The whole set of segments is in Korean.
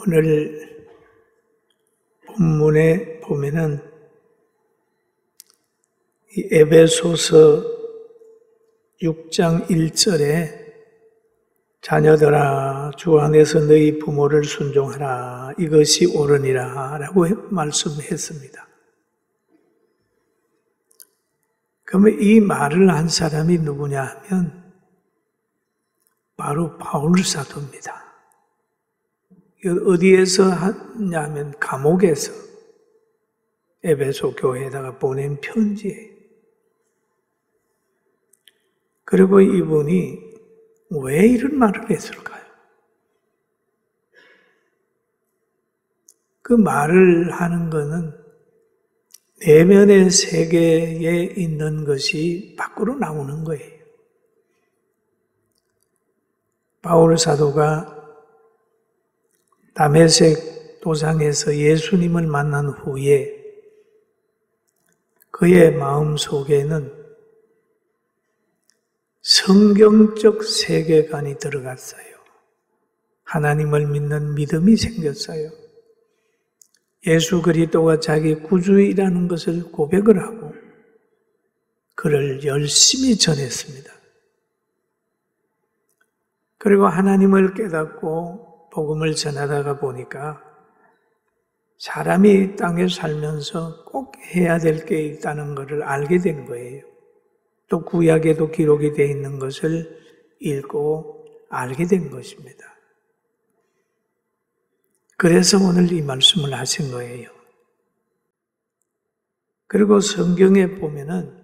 오늘 본문에 보면은 이 에베소서 6장 1절에 자녀들아 주 안에서 너희 부모를 순종하라 이것이 옳으니라 라고 말씀했습니다. 그러면 이 말을 한 사람이 누구냐 하면 바로 바울 사도입니다. 어디에서 하냐면 감옥에서 에베소 교회에다가 보낸 편지예요. 그리고 이분이 왜 이런 말을 했을까요? 그 말을 하는 것은 내면의 세계에 있는 것이 밖으로 나오는 거예요. 바울 사도가 다메섹 도상에서 예수님을 만난 후에 그의 마음 속에는 성경적 세계관이 들어갔어요. 하나님을 믿는 믿음이 생겼어요. 예수 그리스도가 자기 구주이라는 것을 고백을 하고 그를 열심히 전했습니다. 그리고 하나님을 깨닫고 복음을 전하다가 보니까 사람이 땅에 살면서 꼭 해야 될 게 있다는 것을 알게 된 거예요. 또 구약에도 기록이 되어 있는 것을 읽고 알게 된 것입니다. 그래서 오늘 이 말씀을 하신 거예요. 그리고 성경에 보면은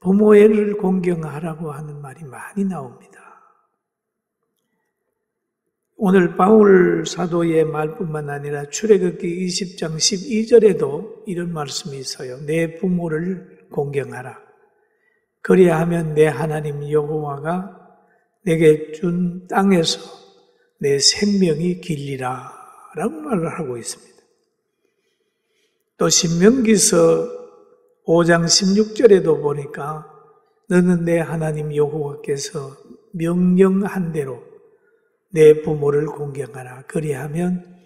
부모를 공경하라고 하는 말이 많이 나옵니다. 오늘 바울 사도의 말뿐만 아니라 출애굽기 20장 12절에도 이런 말씀이 있어요. 내 부모를 공경하라. 그리하면 내 하나님 여호와가 내게 준 땅에서 내 생명이 길리라 라고 말을 하고 있습니다. 또 신명기서 5장 16절에도 보니까 너는 내 하나님 여호와께서 명령한 대로 내 부모를 공경하라. 그리하면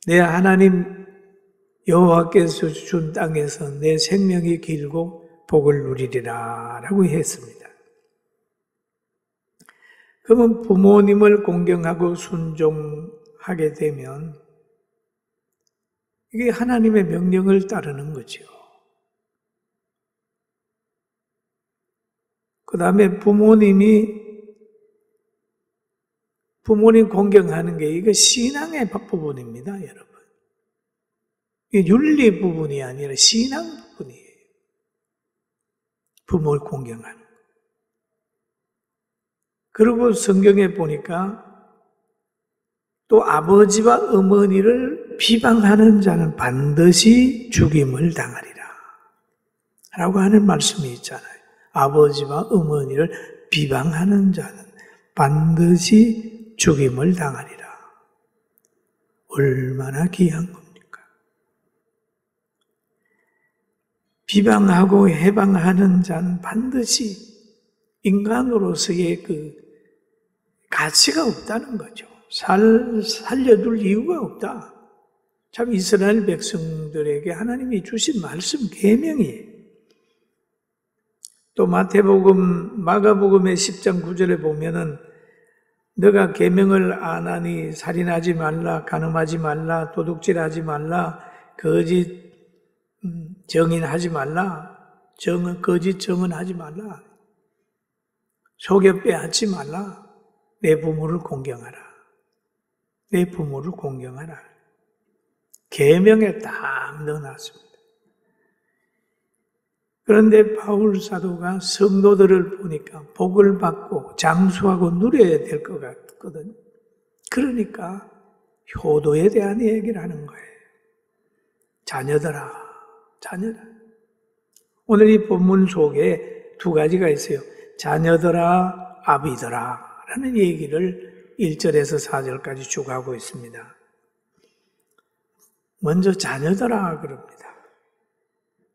내 하나님 여호와께서 준 땅에서 내 생명이 길고 복을 누리리라 라고 했습니다. 그러면 부모님을 공경하고 순종하게 되면 이게 하나님의 명령을 따르는 거죠. 그 다음에 부모님 공경하는 게 이거 신앙의 부분입니다, 여러분. 이게 윤리 부분이 아니라 신앙 부분이에요. 부모를 공경하는 거. 그리고 성경에 보니까 또 아버지와 어머니를 비방하는 자는 반드시 죽임을 당하리라 라고 하는 말씀이 있잖아요. 아버지와 어머니를 비방하는 자는 반드시 죽임을 당하리라. 얼마나 귀한 겁니까? 비방하고 해방하는 자는 반드시 인간으로서의 그 가치가 없다는 거죠. 살려둘 이유가 없다. 참 이스라엘 백성들에게 하나님이 주신 말씀 계명이에요. 또 마가복음의 10장 9절에 보면은 너가 계명을 안 하니 살인하지 말라, 간음하지 말라, 도둑질하지 말라, 거짓 정인하지 말라, 거짓 정언하지 말라, 속여 빼앗지 말라, 내 부모를 공경하라. 내 부모를 공경하라. 계명에 딱 넣어놨습니다. 그런데 바울 사도가 성도들을 보니까 복을 받고 장수하고 누려야 될 것 같거든요. 그러니까 효도에 대한 얘기를 하는 거예요. 자녀들아. 오늘 이 본문 속에 두 가지가 있어요. 자녀들아, 아비들아 라는 얘기를 1절에서 4절까지 쭉 하고 있습니다. 먼저 자녀들아 그럽니다.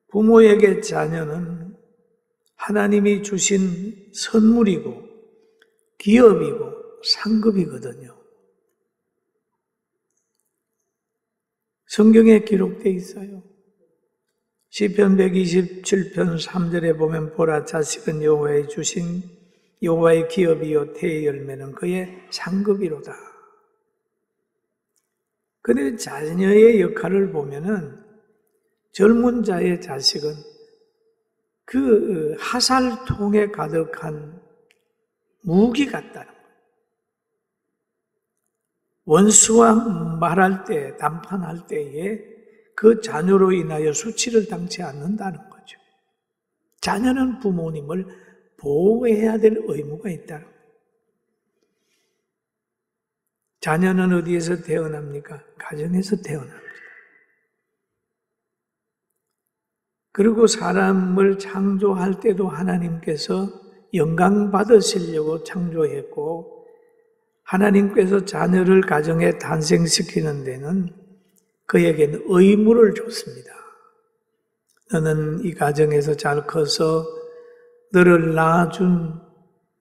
부모에게 자녀는 하나님이 주신 선물이고 기업이고 상급이거든요. 성경에 기록되어 있어요. 시편 127편 3절에 보면 보라 자식은 여호와의 주신 여호와의 기업이요 태의 열매는 그의 상급이로다. 그런데 자녀의 역할을 보면은 젊은 자의 자식은 그 하살통에 가득한 무기 같다는 거예요. 원수와 말할 때, 담판할 때에 그 자녀로 인하여 수치를 당치 않는다는 거죠. 자녀는 부모님을 보호해야 될 의무가 있다는 거예요. 자녀는 어디에서 태어납니까? 가정에서 태어납니다. 그리고 사람을 창조할 때도 하나님께서 영광 받으시려고 창조했고 하나님께서 자녀를 가정에 탄생시키는 데는 그에게는 의무를 줬습니다. 너는 이 가정에서 잘 커서 너를 낳아준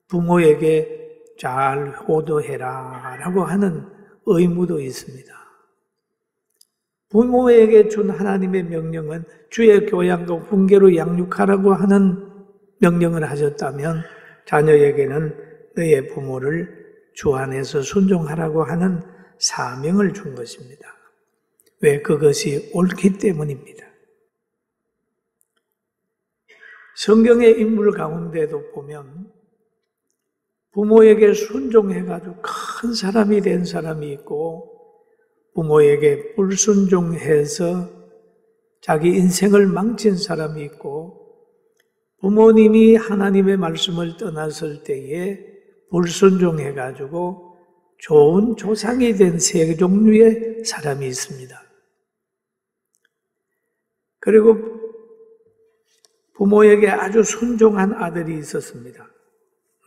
부모에게 잘 효도해라 라고 하는 의무도 있습니다. 부모에게 준 하나님의 명령은 주의 교양과 훈계로 양육하라고 하는 명령을 하셨다면 자녀에게는 너의 부모를 주 안에서 순종하라고 하는 사명을 준 것입니다. 왜? 그것이 옳기 때문입니다. 성경의 인물 가운데도 보면 부모에게 순종해가지고 큰 사람이 된 사람이 있고 부모에게 불순종해서 자기 인생을 망친 사람이 있고 부모님이 하나님의 말씀을 떠났을 때에 불순종해가지고 좋은 조상이 된 세 종류의 사람이 있습니다. 그리고 부모에게 아주 순종한 아들이 있었습니다.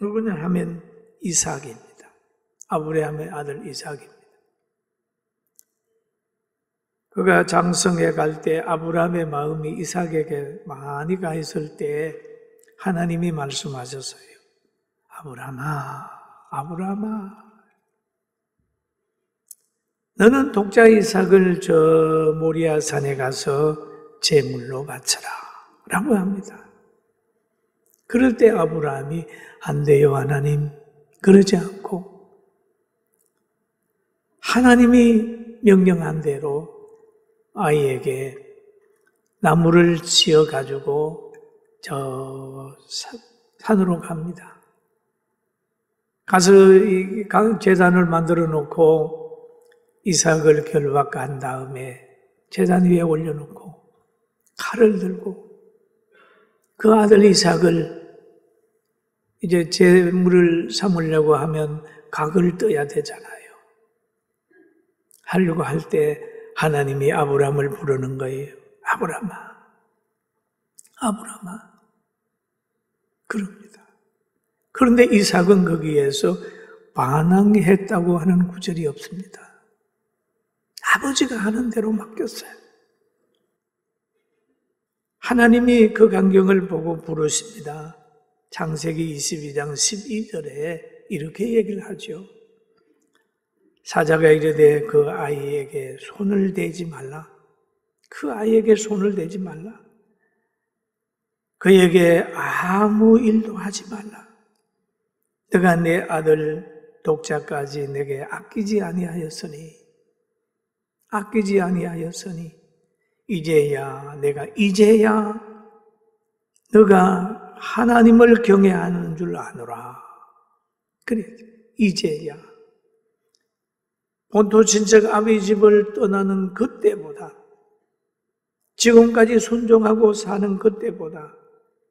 누구냐 하면 이삭입니다. 아브라함의 아들 이삭입니다. 그가 장성해 갈 때 아브라함의 마음이 이삭에게 많이 가 있을 때 하나님이 말씀하셨어요. 아브라함아, 아브라함아, 너는 독자 이삭을 저 모리아 산에 가서 제물로 바쳐라 라고 합니다. 그럴 때 아브라함이 안 돼요 하나님, 그러지 않고 하나님이 명령한 대로 아이에게 나무를 지어 가지고 저 산으로 갑니다. 가서 제단을 만들어 놓고 이삭을 결박한 다음에 제단 위에 올려놓고 칼을 들고 그 아들 이삭을 이제 제물을 삼으려고 하면 각을 떠야 되잖아요. 하려고 할 때 하나님이 아브라함을 부르는 거예요. 아브라함아, 아브라함아. 그럽니다. 그런데 이삭은 거기에서 반항했다고 하는 구절이 없습니다. 아버지가 하는 대로 맡겼어요. 하나님이 그 광경을 보고 부르십니다. 창세기 22장 12절에 이렇게 얘기를 하죠. 사자가 이르되 그 아이에게 손을 대지 말라. 그 아이에게 손을 대지 말라. 그에게 아무 일도 하지 말라. 내가 내 아들 독자까지 내게 아끼지 아니하였으니 이제야 너가 하나님을 경외하는 줄 아노라. 그래, 이제야. 본토 친척 아비 집을 떠나는 그때보다 지금까지 순종하고 사는 그때보다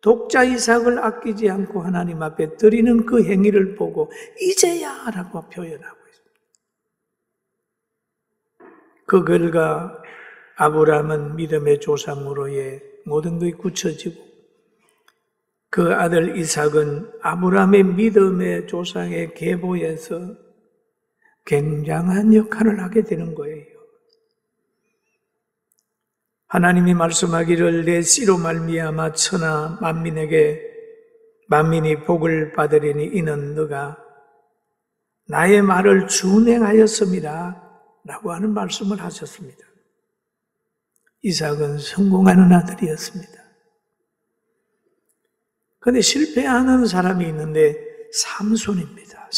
독자 이삭을 아끼지 않고 하나님 앞에 드리는 그 행위를 보고 이제야 라고 표현하고 있습니다. 그 결과 아브라함은 믿음의 조상으로의 모든 것이 굳혀지고 그 아들 이삭은 아브라함의 믿음의 조상의 계보에서 굉장한 역할을 하게 되는 거예요. 하나님이 말씀하기를 내 씨로 말미암아 천하 만민이 복을 받으리니 이는 너가 나의 말을 준행하였음이라 라고 하는 말씀을 하셨습니다. 이삭은 성공하는 아들이었습니다. 그런데 실패하는 사람이 있는데 삼손입니다.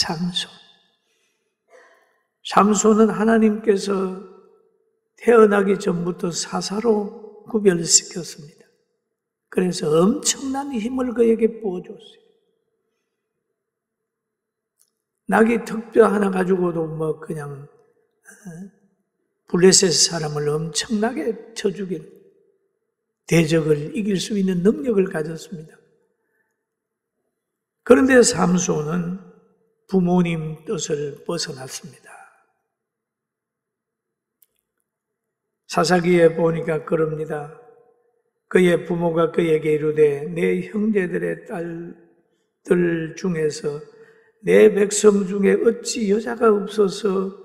삼손은 하나님께서 태어나기 전부터 사사로 구별시켰습니다. 그래서 엄청난 힘을 그에게 부어줬어요. 낙이 턱뼈 하나 가지고도 그냥 블레셋 사람을 엄청나게 쳐 죽인 대적을 이길 수 있는 능력을 가졌습니다. 그런데 삼손은 부모님 뜻을 벗어났습니다. 사사기에 보니까 그럽니다. 그의 부모가 그에게 이르되 내 형제들의 딸들 중에서 내 백성 중에 어찌 여자가 없어서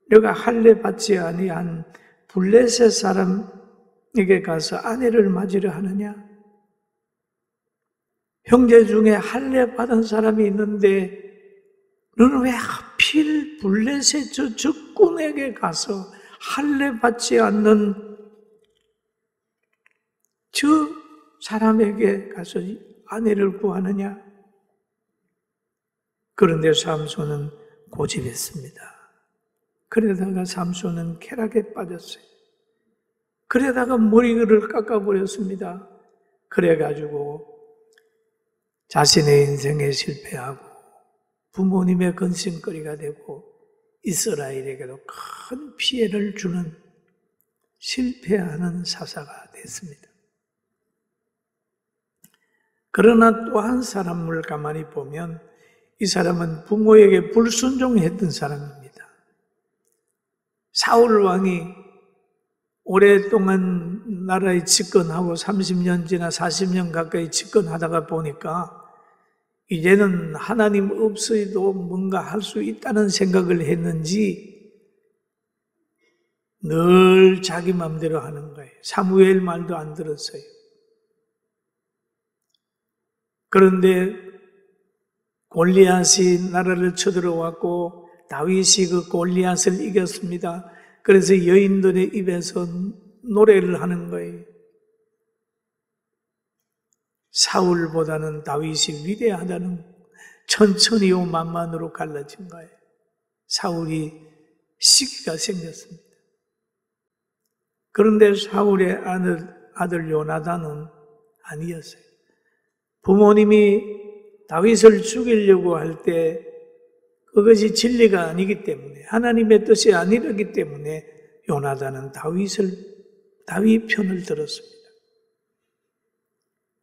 너가 할례 받지 아니한 블레셋 사람에게 가서 아내를 맞으려 하느냐? 형제 중에 할례 받은 사람이 있는데 너는 왜 하필 블레셋 저 적군에게 가서 할례 받지 않는 저 사람에게 가서 아내를 구하느냐? 그런데 삼손은 고집했습니다. 그러다가 삼손은 쾌락에 빠졌어요. 그러다가 머리를 깎아버렸습니다. 그래가지고 자신의 인생에 실패하고 부모님의 근심거리가 되고 이스라엘에게도 큰 피해를 주는 실패하는 사사가 됐습니다. 그러나 또 한 사람을 가만히 보면 이 사람은 부모에게 불순종했던 사람입니다. 사울 왕이 오랫동안 나라에 집권하고 30년 지나 40년 가까이 집권하다가 보니까 이제는 하나님 없이도 뭔가 할 수 있다는 생각을 했는지 늘 자기 마음대로 하는 거예요. 사무엘 말도 안 들었어요. 그런데 골리앗이 나라를 쳐들어왔고 다윗이 그 골리앗을 이겼습니다. 그래서 여인들의 입에서 노래를 하는 거예요. 사울보다는 다윗이 위대하다는 천천히요 만만으로 갈라진 거예요. 사울이 시기가 생겼습니다. 그런데 사울의 아들 요나단은 아니었어요. 부모님이 다윗을 죽이려고 할 때 그것이 진리가 아니기 때문에 하나님의 뜻이 아니기 때문에 요나단은 다윗 편을 들었습니다.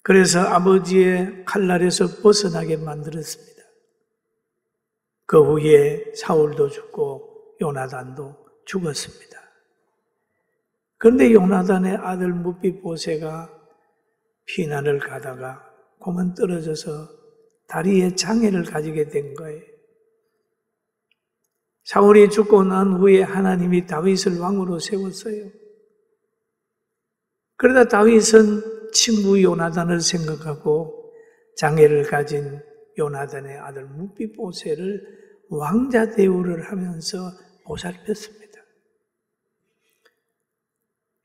그래서 아버지의 칼날에서 벗어나게 만들었습니다. 그 후에 사울도 죽고 요나단도 죽었습니다. 그런데 요나단의 아들 므비보셋가 피난을 가다가 고만 떨어져서 다리에 장애를 가지게 된 거예요. 사울이 죽고 난 후에 하나님이 다윗을 왕으로 세웠어요. 그러다 다윗은 친구 요나단을 생각하고 장애를 가진 요나단의 아들 므비보셋을 왕자 대우를 하면서 보살폈습니다.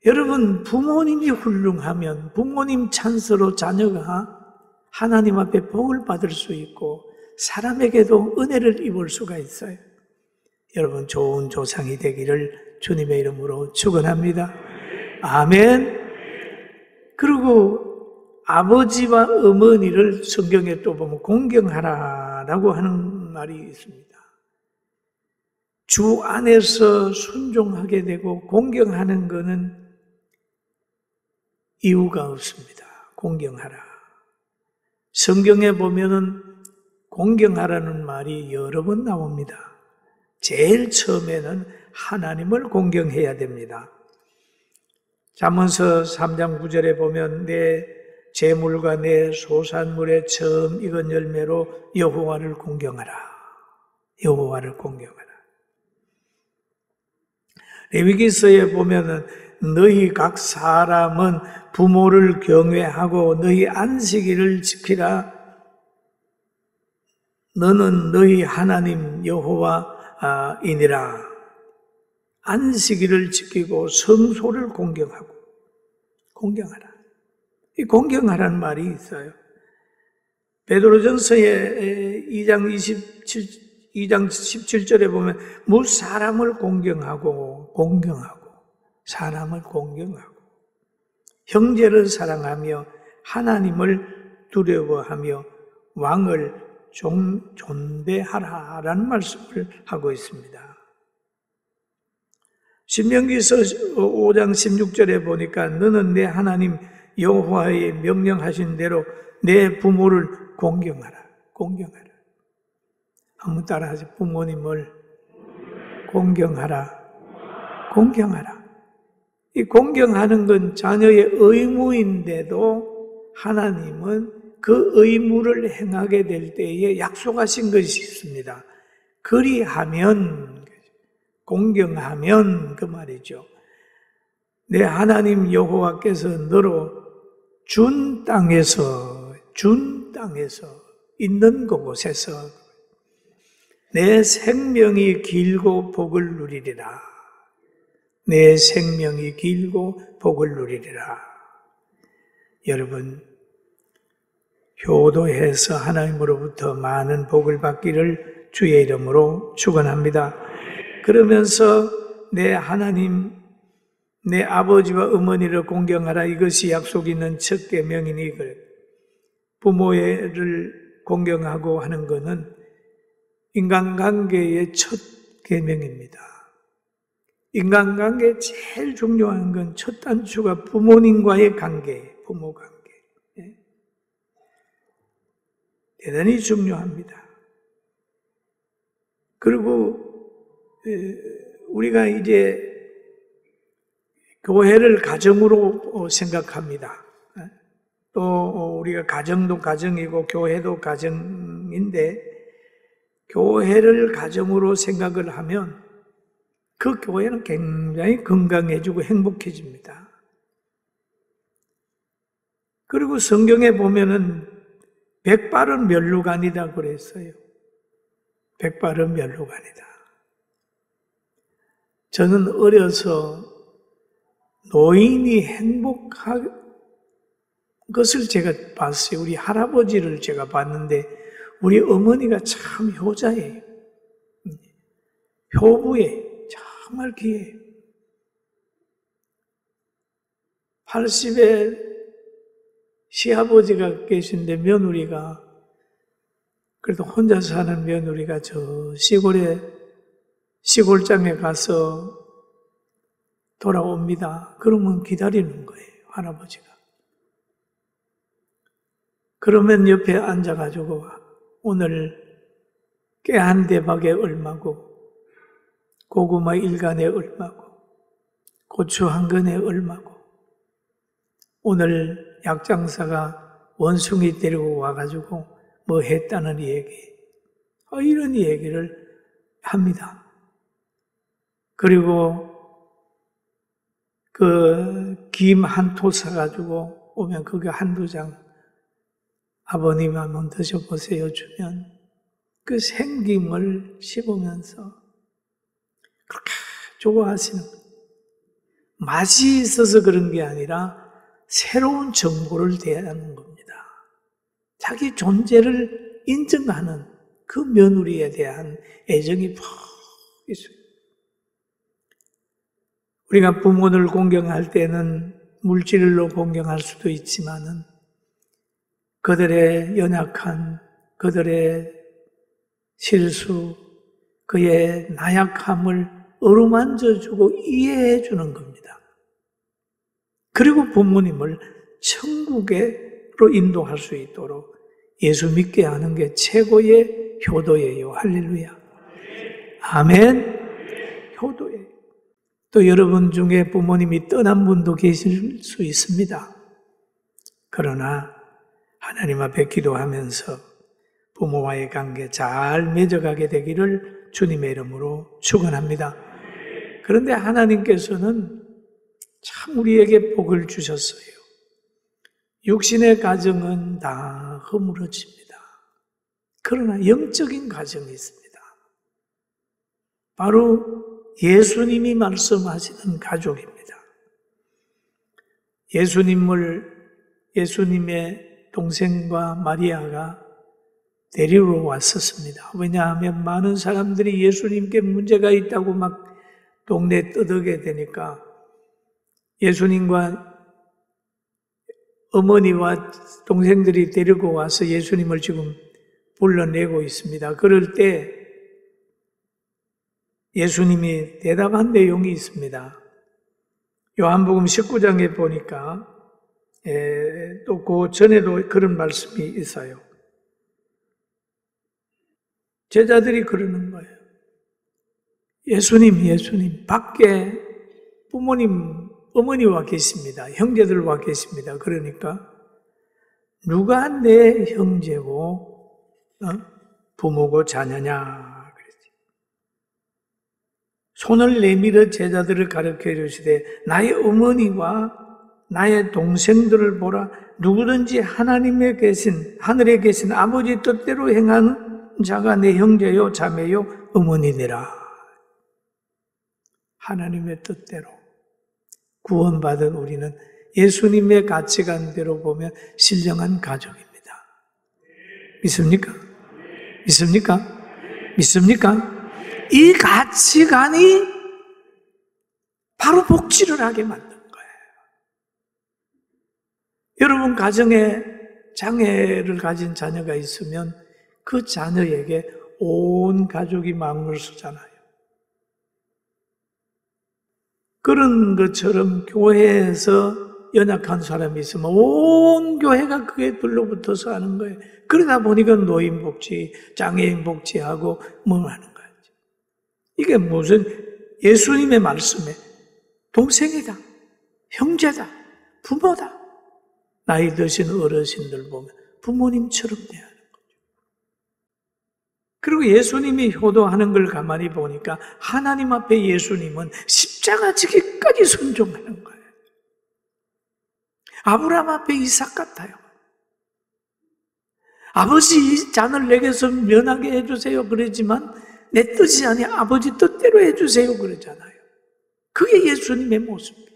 여러분, 부모님이 훌륭하면 부모님 찬스로 자녀가 하나님 앞에 복을 받을 수 있고 사람에게도 은혜를 입을 수가 있어요. 여러분, 좋은 조상이 되기를 주님의 이름으로 축원합니다. 아멘. 그리고 아버지와 어머니를 성경에 또 보면 공경하라라고 하는 말이 있습니다. 주 안에서 순종하게 되고 공경하는 것은 이유가 없습니다. 공경하라. 성경에 보면은 공경하라는 말이 여러 번 나옵니다. 제일 처음에는 하나님을 공경해야 됩니다. 잠언서 3장 9절에 보면 내 재물과 내 소산물의 처음 익은 열매로 여호와를 공경하라. 여호와를 공경하라. 레위기서에 보면은 너희 각 사람은 부모를 경외하고 너희 안식일을 지키라. 너는 너희 하나님 여호와이니라. 안식일을 지키고 성소를 공경하고 공경하라. 이 공경하라는 말이 있어요. 베드로전서의 2장 17절에 보면 사람을 공경하고 사람을 공경하고 형제를 사랑하며 하나님을 두려워하며 왕을 존대하라라는 말씀을 하고 있습니다. 신명기서 5장 16절에 보니까 너는 내 하나님 여호와의 명령하신 대로 내 부모를 공경하라. 한번 따라하세요. 부모님을 공경하라. 이 공경하는 건 자녀의 의무인데도 하나님은 그 의무를 행하게 될 때에 약속하신 것이 있습니다. 그리하면, 공경하면 그 말이죠. 내 하나님 여호와께서 너로 준 땅에서 있는 그곳에서 내 생명이 길고 복을 누리리라. 내 생명이 길고 복을 누리리라. 여러분, 효도해서 하나님으로부터 많은 복을 받기를 주의 이름으로 축원합니다. 그러면서 내 하나님, 내 아버지와 어머니를 공경하라. 이것이 약속 있는 첫 계명이니 부모를 공경하고 하는 것은 인간관계의 첫 계명입니다. 인간관계에 제일 중요한 건 첫 단추가 부모님과의 관계, 부모 관계. 대단히 중요합니다. 그리고 우리가 이제 교회를 가정으로 생각합니다. 또 우리가 가정도 가정이고 교회도 가정인데 교회를 가정으로 생각을 하면 그 교회는 굉장히 건강해지고 행복해집니다. 그리고 성경에 보면은 백발은 면류관이다 그랬어요. 백발은 면류관이다. 저는 어려서 노인이 행복한 것을 제가 봤어요. 우리 할아버지를 제가 봤는데 우리 어머니가 참 효자예요. 효부에 정말 귀해요. 80에 시아버지가 계신데 며느리가 그래도 혼자 사는 며느리가 저 시골장에 가서 돌아옵니다. 그러면 기다리는 거예요, 할아버지가. 그러면 옆에 앉아가지고 오늘 깨 한 대박에 얼마고 고구마 1간에 얼마고 고추 1근에 얼마고 오늘 약장사가 원숭이 데리고 와가지고 뭐 했다는 얘기 이런 얘기를 합니다. 그리고 그 김 한 토 사가지고 오면 그게 한두 장 아버님 한번 드셔보세요 주면 그 생김을 씹으면서 그렇게 좋아하시는 거예요. 맛이 있어서 그런 게 아니라 새로운 정보를 대하는 겁니다. 자기 존재를 인정하는 그 며느리에 대한 애정이 푹 있어요. 우리가 부모를 공경할 때는 물질로 공경할 수도 있지만은 그들의 연약한, 그들의 실수, 그의 나약함을 어루만져주고 이해해주는 겁니다. 그리고 부모님을 천국으로 인도할 수 있도록 예수 믿게 하는 게 최고의 효도예요. 할렐루야. 아멘. 효도예요. 또 여러분 중에 부모님이 떠난 분도 계실 수 있습니다. 그러나 하나님 앞에 기도하면서 부모와의 관계 잘 맺어가게 되기를 주님의 이름으로 축원합니다. 그런데 하나님께서는 참 우리에게 복을 주셨어요. 육신의 가정은 다 허물어집니다. 그러나 영적인 가정이 있습니다. 바로 예수님이 말씀하시는 가족입니다. 예수님의 동생과 마리아가 데리러 왔었습니다. 왜냐하면 많은 사람들이 예수님께 문제가 있다고 막 동네에 떠들게 되니까 예수님과 어머니와 동생들이 데리고 와서 예수님을 지금 불러내고 있습니다. 그럴 때 예수님이 대답한 내용이 있습니다. 요한복음 19장에 보니까 또 그 전에도 그런 말씀이 있어요. 제자들이 그러는 거예요. 예수님, 밖에 부모님, 어머니와 계십니다. 형제들과 계십니다. 그러니까 누가 내 형제고 부모고 자녀냐 그랬지. 손을 내밀어 제자들을 가르쳐 이르시되 나의 어머니와 나의 동생들을 보라. 누구든지 하늘에 계신 아버지 뜻대로 행하는 자가 내 형제요 자매요 어머니니라. 하나님의 뜻대로 구원받은 우리는 예수님의 가치관대로 보면 신령한 가족입니다. 믿습니까? 믿습니까? 믿습니까? 이 가치관이 바로 복지를 하게 만든 거예요. 여러분 가정에 장애를 가진 자녀가 있으면 그 자녀에게 온 가족이 마음을 쓰잖아요. 그런 것처럼 교회에서 연약한 사람이 있으면 온 교회가 그게 둘러붙어서 하는 거예요. 그러다 보니까 노인복지, 장애인 복지하고 뭐 하는 거예요. 이게 무슨 예수님의 말씀에 동생이다, 형제다, 부모다. 나이 드신 어르신들 보면 부모님처럼 돼야 하는 거죠. 그리고 예수님이 효도하는 걸 가만히 보니까 하나님 앞에 예수님은 십자가 지기까지 순종하는 거예요. 아브라함 앞에 이삭 같아요. 아버지 이 잔을 내게서 면하게 해주세요 그러지만 내 뜻이 아니라 아버지 뜻대로 해주세요 그러잖아요. 그게 예수님의 모습이에요.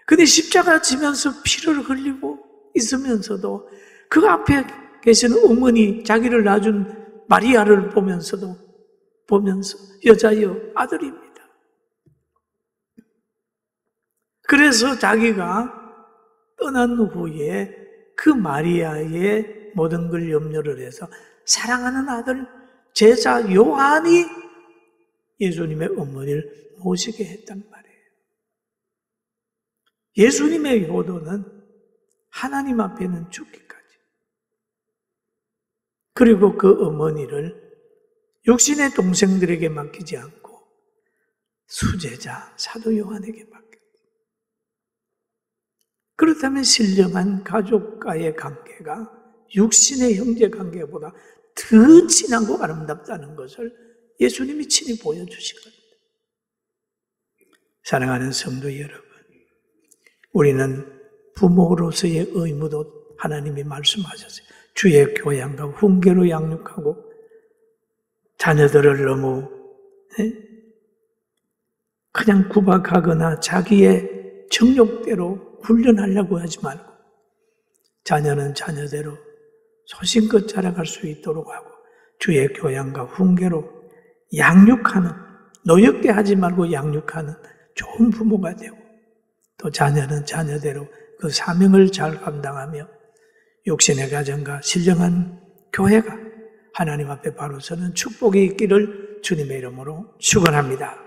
근데 십자가 지면서 피를 흘리고 있으면서도 그 앞에 계신 어머니, 자기를 낳아준 마리아를 보면서 여자여 아들입니다. 그래서 자기가 떠난 후에 그 마리아의 모든 걸 염려를 해서 사랑하는 아들 제자 요한이 예수님의 어머니를 모시게 했단 말이에요. 예수님의 효도는 하나님 앞에는 죽기까지. 그리고 그 어머니를 육신의 동생들에게 맡기지 않고 수제자 사도 요한에게 맡겼다. 그렇다면 신령한 가족과의 관계가 육신의 형제 관계보다 더 진하고 아름답다는 것을 예수님이 친히 보여주신 겁니다. 사랑하는 성도 여러분, 우리는 부모로서의 의무도 하나님이 말씀하셨어요. 주의 교양과 훈계로 양육하고 자녀들을 너무 그냥 구박하거나 자기의 정욕대로 훈련하려고 하지 말고 자녀는 자녀대로 소신껏 자라갈 수 있도록 하고 주의 교양과 훈계로 양육하는, 노역대하지 말고 양육하는 좋은 부모가 되고 또 자녀는 자녀대로 그 사명을 잘 감당하며 육신의 가정과 신령한 교회가 하나님 앞에 바로 서는 축복이 있기를 주님의 이름으로 축원합니다.